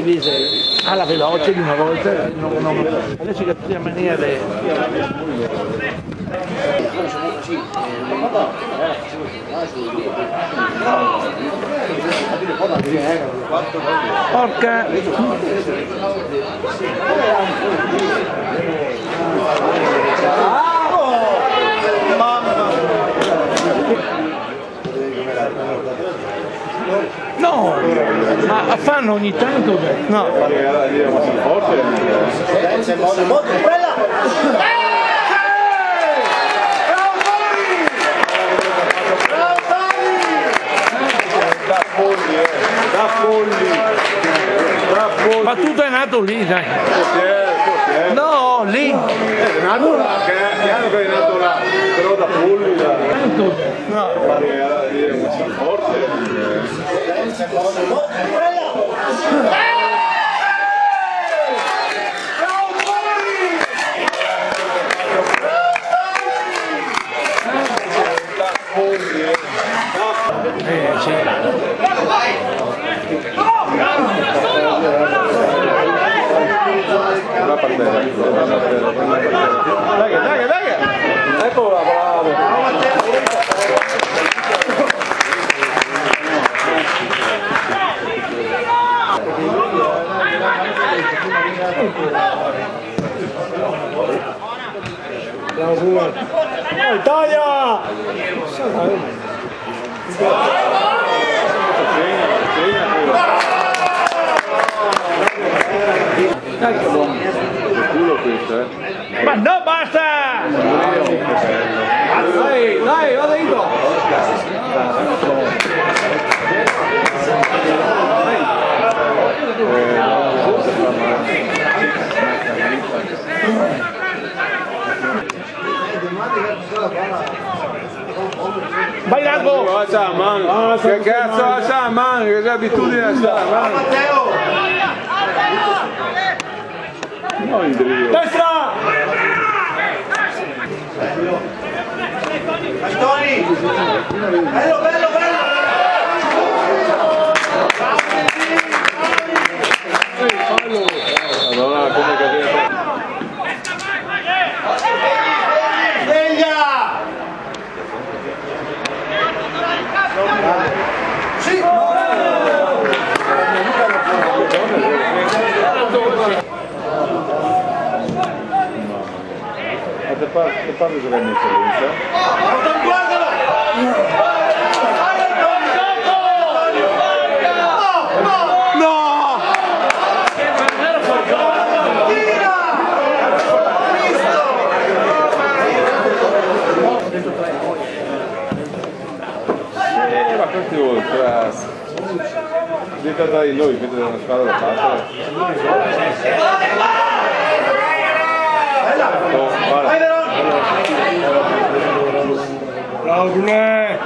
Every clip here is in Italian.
inglese alla veloce di una volta, adesso che tutti a maniera porca no, ma fanno ogni tanto no ma tutto è nato lì, dai. No, lì. È nato là, che è nato là, però da polli. No, forse. Sì. Dai! Eccola, bravo! Italia! Dai che buono! Culo questo, Ma no, basta! Dai, vado io! Vai largo! Alza la mano! Che cazzo alza la mano? Che abitudine alza la mano? Matteo! No, in dritto! Destra! Antoni! Bello! Madonna, come cadere! Sì! Te parli dove mi c'è? Guardalo! Ma questi dite dai noi, vedete una squadra da battere. Bravo Brunè!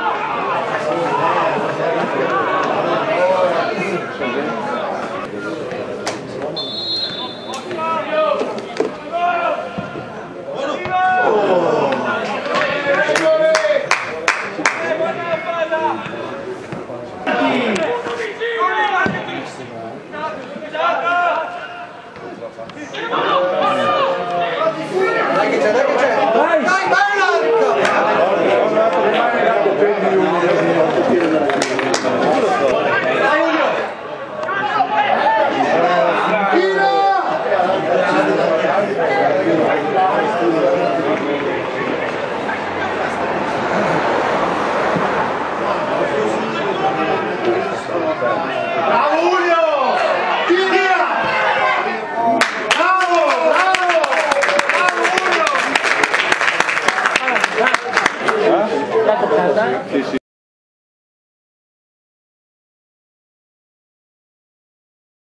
Sì, sì.